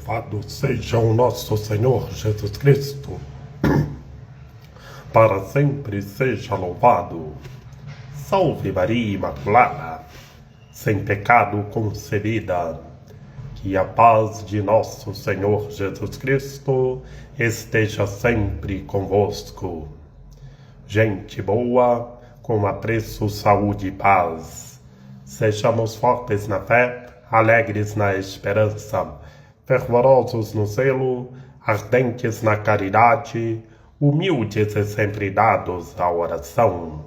Louvado seja o nosso Senhor Jesus Cristo, para sempre seja louvado. Salve Maria Imaculada, sem pecado concebida. Que a paz de nosso Senhor Jesus Cristo esteja sempre convosco. Gente boa, com apreço, saúde e paz. Sejamos fortes na fé, alegres na esperança, fervorosos no zelo, ardentes na caridade, humildes e sempre dados à oração.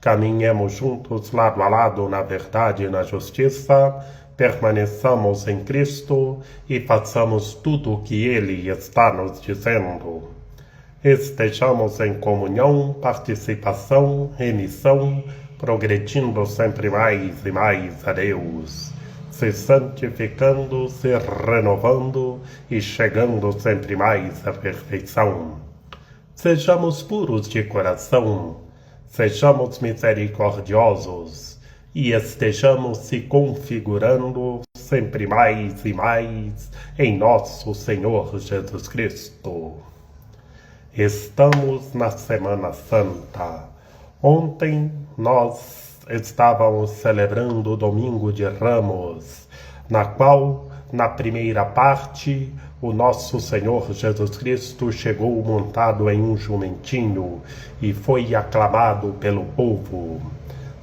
Caminhemos juntos lado a lado na verdade e na justiça, permaneçamos em Cristo e façamos tudo o que Ele está nos dizendo. Estejamos em comunhão, participação, remissão, progredindo sempre mais e mais a Deus, se santificando, se renovando e chegando sempre mais à perfeição. Sejamos puros de coração, sejamos misericordiosos e estejamos se configurando sempre mais e mais em nosso Senhor Jesus Cristo. Estamos na Semana Santa. Ontem nós estávamos celebrando o Domingo de Ramos, na qual, na primeira parte, o nosso Senhor Jesus Cristo chegou montado em um jumentinho e foi aclamado pelo povo.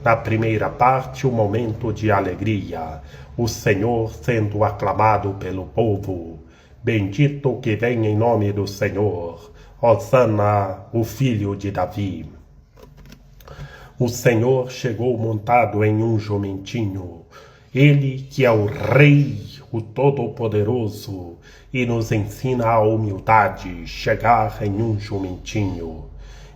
Na primeira parte, o momento de alegria, o Senhor sendo aclamado pelo povo. Bendito que vem em nome do Senhor, Hosana, o filho de Davi. O Senhor chegou montado em um jumentinho, Ele que é o Rei, o Todo-Poderoso, e nos ensina a humildade, chegar em um jumentinho.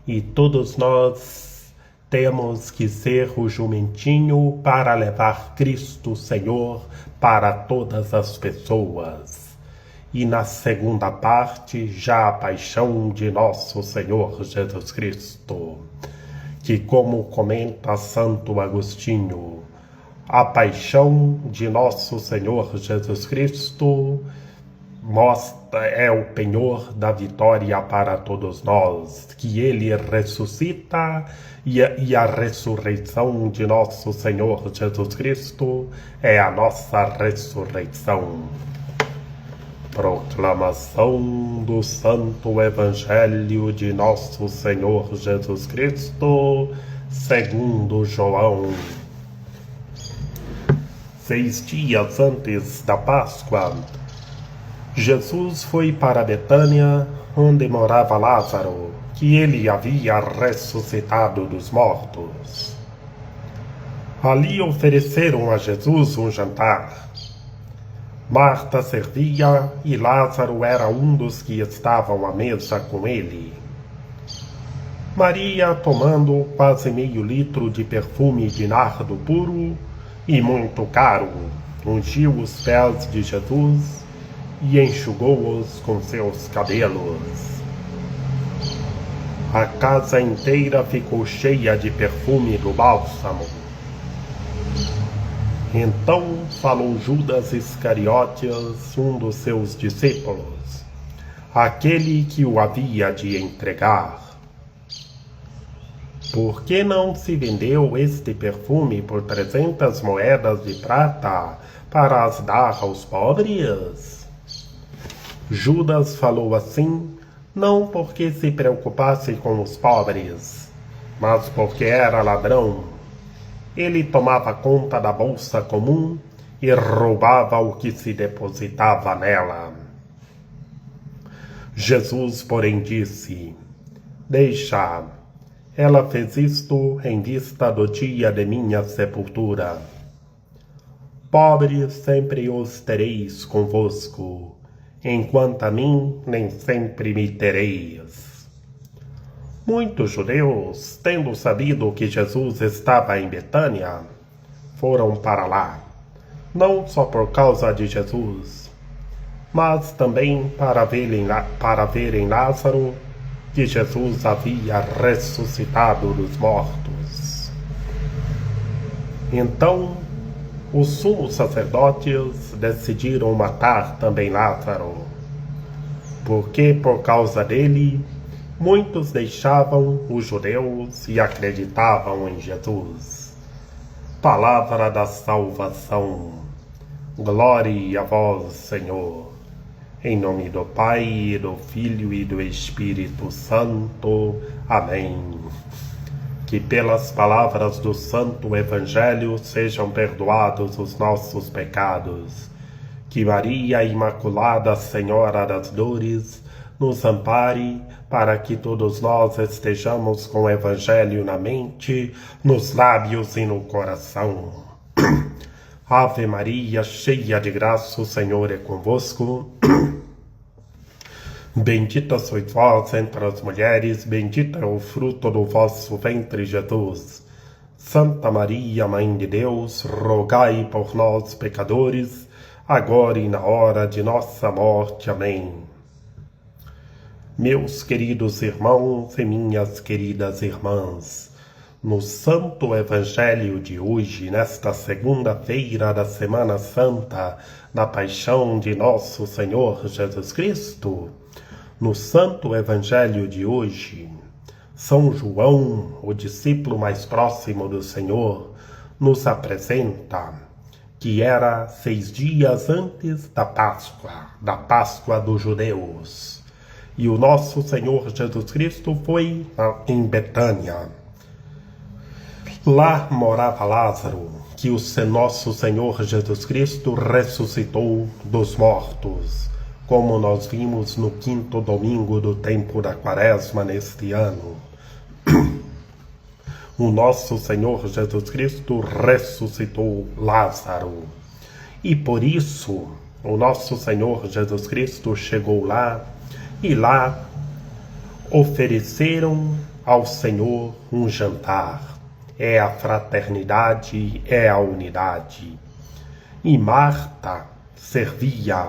E todos nós temos que ser o jumentinho para levar Cristo Senhor para todas as pessoas. E na segunda parte, já a paixão de nosso Senhor Jesus Cristo, que, como comenta Santo Agostinho, a paixão de nosso Senhor Jesus Cristo é o penhor da vitória para todos nós, que Ele ressuscita e a ressurreição de nosso Senhor Jesus Cristo é a nossa ressurreição. Proclamação do Santo Evangelho de nosso Senhor Jesus Cristo, segundo João. 6 dias antes da Páscoa, Jesus foi para Betânia, onde morava Lázaro, que ele havia ressuscitado dos mortos. Ali ofereceram a Jesus um jantar. Marta servia e Lázaro era um dos que estavam à mesa com ele. Maria, tomando quase meio litro de perfume de nardo puro e muito caro, ungiu os pés de Jesus e enxugou-os com seus cabelos. A casa inteira ficou cheia de perfume do bálsamo. Então falou Judas Iscariotes, um dos seus discípulos, aquele que o havia de entregar. Por que não se vendeu este perfume por 300 moedas de prata para as dar aos pobres? Judas falou assim, não porque se preocupasse com os pobres, mas porque era ladrão. Ele tomava conta da bolsa comum e roubava o que se depositava nela. Jesus, porém, disse, deixa, ela fez isto em vista do dia de minha sepultura. Pobres sempre os tereis convosco, enquanto a mim nem sempre me tereis. Muitos judeus, tendo sabido que Jesus estava em Betânia, foram para lá, não só por causa de Jesus, mas também para verem Lázaro, que Jesus havia ressuscitado dos mortos. Então, os sumos sacerdotes decidiram matar também Lázaro, porque por causa dele muitos deixavam os judeus e acreditavam em Jesus. Palavra da salvação. Glória a vós, Senhor. Em nome do Pai, e do Filho e do Espírito Santo. Amém. Que pelas palavras do Santo Evangelho sejam perdoados os nossos pecados. Que Maria Imaculada, Senhora das Dores, nos ampare para que todos nós estejamos com o Evangelho na mente, nos lábios e no coração. Ave Maria, cheia de graça, o Senhor é convosco. Bendita sois vós entre as mulheres, bendito é o fruto do vosso ventre, Jesus. Santa Maria, Mãe de Deus, rogai por nós, pecadores, agora e na hora de nossa morte. Amém. Meus queridos irmãos e minhas queridas irmãs, no Santo Evangelho de hoje, nesta segunda-feira da Semana Santa, da Paixão de Nosso Senhor Jesus Cristo, no Santo Evangelho de hoje, São João, o discípulo mais próximo do Senhor, nos apresenta que era 6 dias antes da Páscoa dos judeus. E o nosso Senhor Jesus Cristo foi em Betânia. Lá morava Lázaro, que o nosso Senhor Jesus Cristo ressuscitou dos mortos, como nós vimos no 5º domingo do tempo da Quaresma neste ano. O nosso Senhor Jesus Cristo ressuscitou Lázaro. E por isso, o nosso Senhor Jesus Cristo chegou lá, e lá ofereceram ao Senhor um jantar. É a fraternidade, é a unidade. E Marta servia,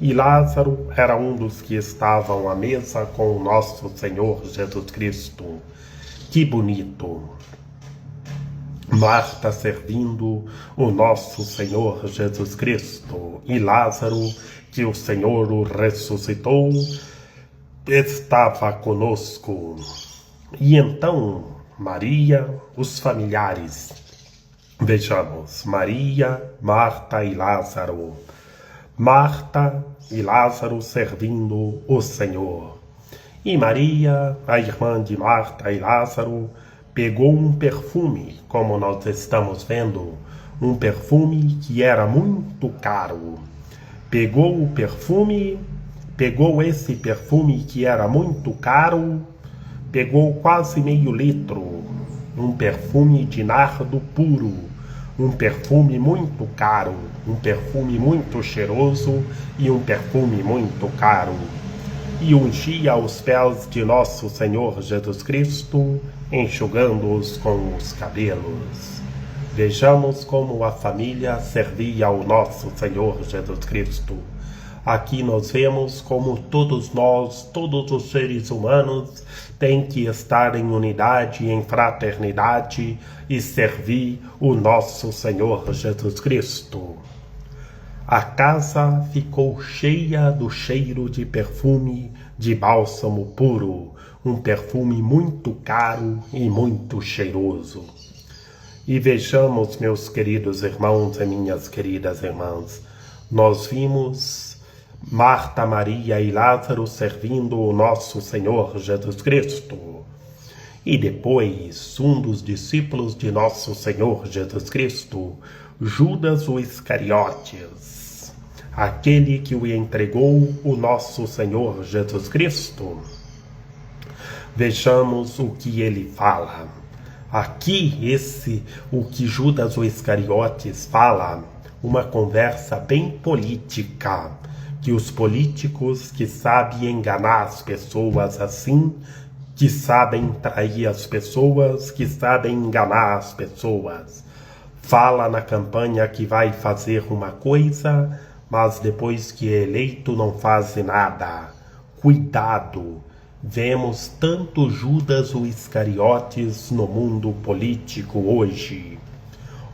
e Lázaro era um dos que estavam à mesa com o nosso Senhor Jesus Cristo. Que bonito! Marta servindo o nosso Senhor Jesus Cristo, e Lázaro, que o Senhor o ressuscitou, estava conosco. E então Maria, os familiares. Vejamos, Maria, Marta e Lázaro. Marta e Lázaro servindo o Senhor. E Maria, a irmã de Marta e Lázaro, pegou um perfume, como nós estamos vendo, um perfume que era muito caro. Pegou esse perfume que era muito caro, pegou quase meio litro, um perfume de nardo puro, um perfume muito caro, um perfume muito cheiroso e um perfume muito caro, e ungia os pés de nosso Senhor Jesus Cristo, enxugando-os com os cabelos. Vejamos como a família servia ao nosso Senhor Jesus Cristo. Aqui nós vemos como todos nós, todos os seres humanos, têm que estar em unidade, em fraternidade e servir o nosso Senhor Jesus Cristo. A casa ficou cheia do cheiro de perfume de bálsamo puro, um perfume muito caro e muito cheiroso. E vejamos, meus queridos irmãos e minhas queridas irmãs, nós vimos Marta, Maria e Lázaro servindo o nosso Senhor Jesus Cristo. E depois, um dos discípulos de nosso Senhor Jesus Cristo, Judas o Iscariotes, aquele que o entregou o nosso Senhor Jesus Cristo. Vejamos o que ele fala. Aqui, o que Judas o Iscariotes fala, uma conversa bem política, que os políticos que sabem enganar as pessoas assim, que sabem trair as pessoas, que sabem enganar as pessoas. Fala na campanha que vai fazer uma coisa, mas depois que é eleito não faz nada. Cuidado! Vemos tanto Judas o Iscariotes no mundo político hoje.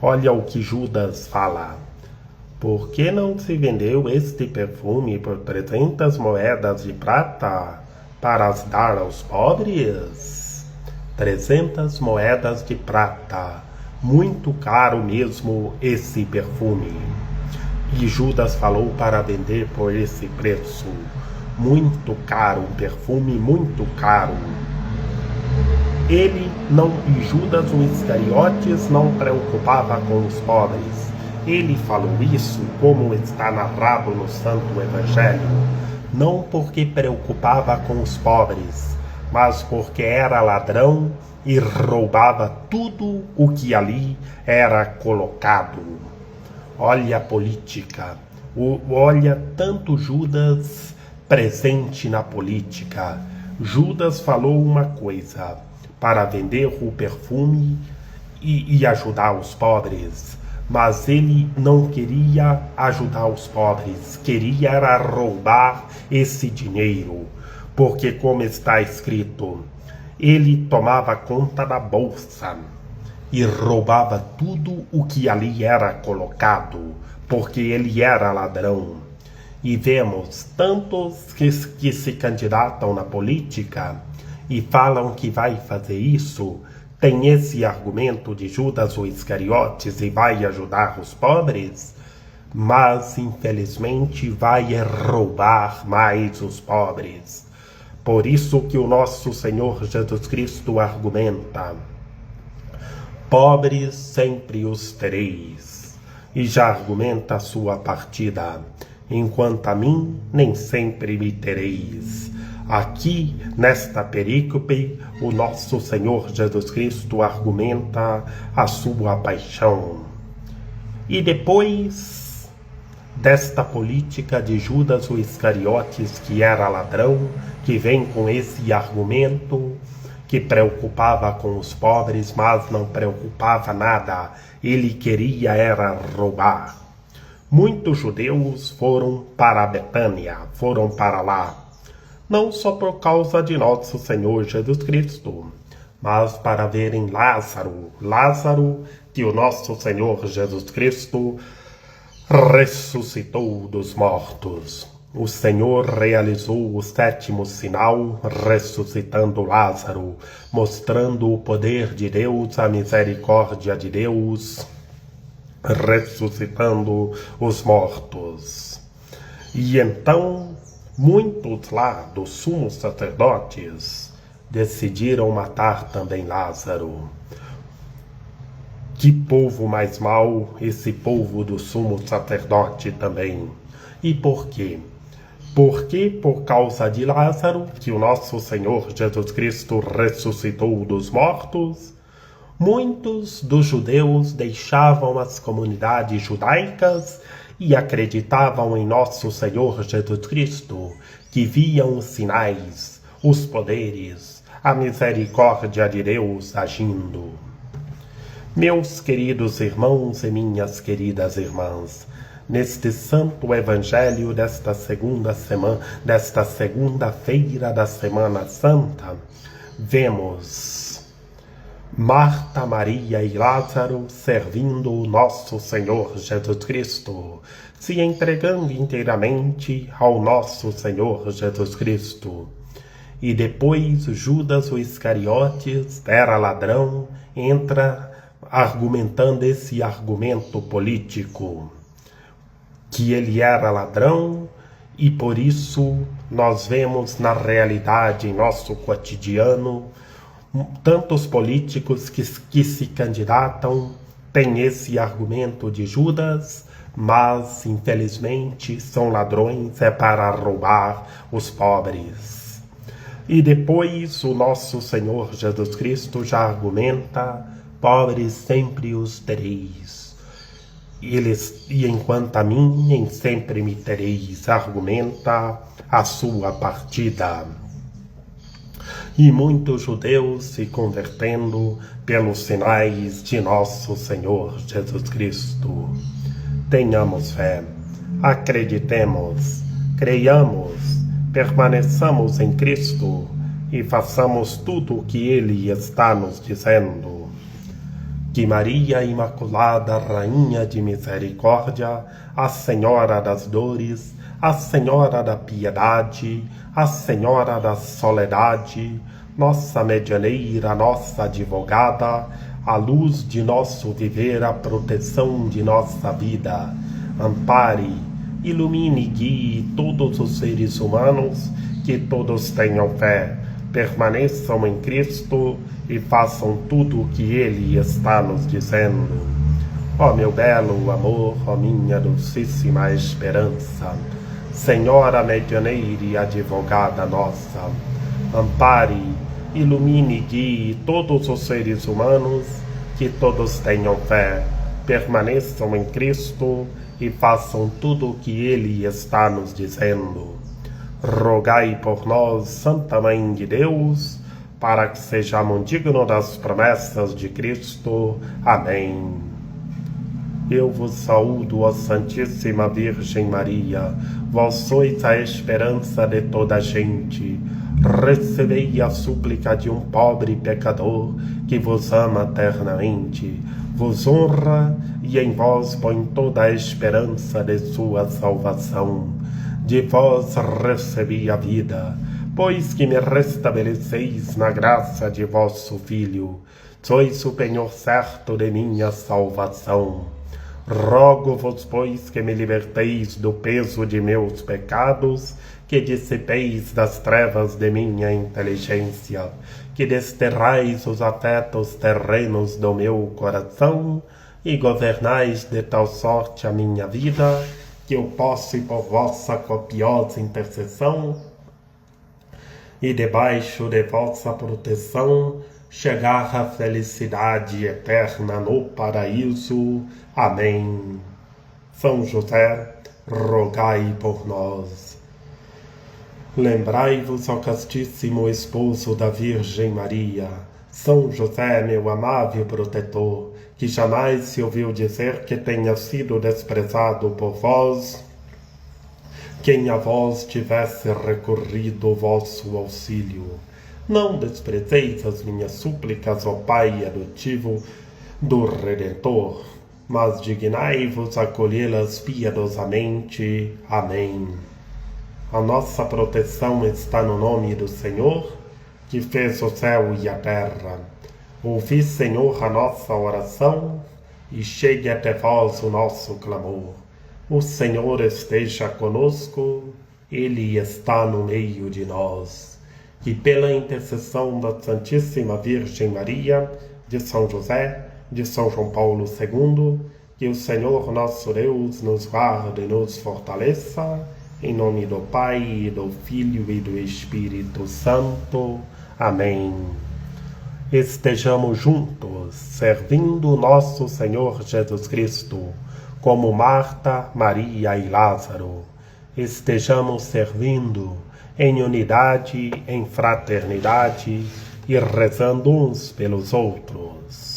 Olha o que Judas fala. por que não se vendeu este perfume por 300 moedas de prata para as dar aos pobres? 300 moedas de prata, muito caro mesmo esse perfume. E Judas falou para vender por esse preço, muito caro, um perfume muito caro. E Judas o Iscariotes não preocupava com os pobres. Ele falou isso, como está narrado no Santo Evangelho, não porque preocupava com os pobres, mas porque era ladrão e roubava tudo o que ali era colocado. Olha a política, olha tanto Judas presente na política. Judas falou uma coisa, para vender o perfume e ajudar os pobres, mas ele não queria ajudar os pobres, queria era roubar esse dinheiro, porque como está escrito, ele tomava conta da bolsa e roubava tudo o que ali era colocado, porque ele era ladrão. E vemos tantos que se candidatam na política e falam que vai fazer isso, tem esse argumento de Judas o Iscariotes e vai ajudar os pobres, mas infelizmente vai roubar mais os pobres. Por isso que o nosso Senhor Jesus Cristo argumenta: pobres sempre os tereis, e já argumenta a sua partida: enquanto a mim nem sempre me tereis. Aqui, nesta perícope, o nosso Senhor Jesus Cristo argumenta a sua paixão. E depois desta política de Judas o Iscariotes, que era ladrão, que vem com esse argumento, que preocupava com os pobres, mas não preocupava nada, ele queria era roubar. Muitos judeus foram para Betânia, foram para lá, não só por causa de nosso Senhor Jesus Cristo, mas para verem Lázaro, que o nosso Senhor Jesus Cristo ressuscitou dos mortos. O Senhor realizou o 7º sinal, ressuscitando Lázaro, mostrando o poder de Deus, a misericórdia de Deus, ressuscitando os mortos. E então, muitos lá dos sumos sacerdotes decidiram matar também Lázaro. Que povo mais mau, esse povo do sumo sacerdote também. E por quê? Porque por causa de Lázaro, que o nosso Senhor Jesus Cristo ressuscitou dos mortos, muitos dos judeus deixavam as comunidades judaicas e acreditavam em nosso Senhor Jesus Cristo, que viam os sinais, os poderes, a misericórdia de Deus agindo. Meus queridos irmãos e minhas queridas irmãs, neste santo evangelho desta segunda-feira da Semana Santa, vemos Marta, Maria e Lázaro servindo o nosso Senhor Jesus Cristo, se entregando inteiramente ao nosso Senhor Jesus Cristo. E depois Judas o Iscariotes, era ladrão, entra argumentando esse argumento político, que ele era ladrão, e por isso nós vemos na realidade, em nosso cotidiano, tantos políticos que se candidatam têm esse argumento de Judas, mas infelizmente são ladrões, é para roubar os pobres. E depois o nosso Senhor Jesus Cristo já argumenta: pobres sempre os tereis, e enquanto a mim nem sempre me tereis, argumenta a sua partida. E muitos judeus se convertendo pelos sinais de nosso Senhor Jesus Cristo. Tenhamos fé, acreditemos, creiamos, permaneçamos em Cristo e façamos tudo o que Ele está nos dizendo. Que Maria Imaculada, Rainha de Misericórdia, a Senhora das Dores, a Senhora da Piedade, a Senhora da Soledade, nossa medianeira, nossa advogada, a luz de nosso viver, a proteção de nossa vida, ampare, ilumine e guie todos os seres humanos, que todos tenham fé, permaneçam em Cristo e façam tudo o que Ele está nos dizendo. Ó meu belo amor, ó minha dulcíssima esperança, Senhora medianeira e advogada nossa, ampare, ilumine e guie todos os seres humanos, que todos tenham fé, permaneçam em Cristo e façam tudo o que Ele está nos dizendo. Rogai por nós, Santa Mãe de Deus, para que sejamos dignos das promessas de Cristo. Amém. Eu vos saúdo, ó Santíssima Virgem Maria, vós sois a esperança de toda a gente. Recebei a súplica de um pobre pecador que vos ama eternamente, vos honra e em vós põe toda a esperança de sua salvação. De vós recebi a vida, pois que me restabeleceis na graça de vosso Filho, sois o penhor certo de minha salvação. Rogo-vos, pois, que me liberteis do peso de meus pecados, que dissipeis das trevas de minha inteligência, que desterrais os afetos terrenos do meu coração e governais de tal sorte a minha vida, que eu possa, por vossa copiosa intercessão e debaixo de vossa proteção, chegar à felicidade eterna no paraíso. Amém. São José, rogai por nós. Lembrai-vos, ó castíssimo esposo da Virgem Maria, São José, meu amável protetor, que jamais se ouviu dizer que tenha sido desprezado por vós, quem a vós tivesse recorrido o vosso auxílio. Não desprezeis as minhas súplicas, ó Pai adotivo do Redentor, mas dignai-vos acolhê-las piedosamente. Amém. A nossa proteção está no nome do Senhor, que fez o céu e a terra. Ouvi, Senhor, a nossa oração, e chegue até vós o nosso clamor. O Senhor esteja conosco, Ele está no meio de nós. Que pela intercessão da Santíssima Virgem Maria, de São José, de São João Paulo II, que o Senhor nosso Deus nos guarde e nos fortaleça, em nome do Pai, do Filho e do Espírito Santo. Amém. Estejamos juntos, servindo nosso Senhor Jesus Cristo, como Marta, Maria e Lázaro. Estejamos servindo em unidade, em fraternidade e rezando uns pelos outros.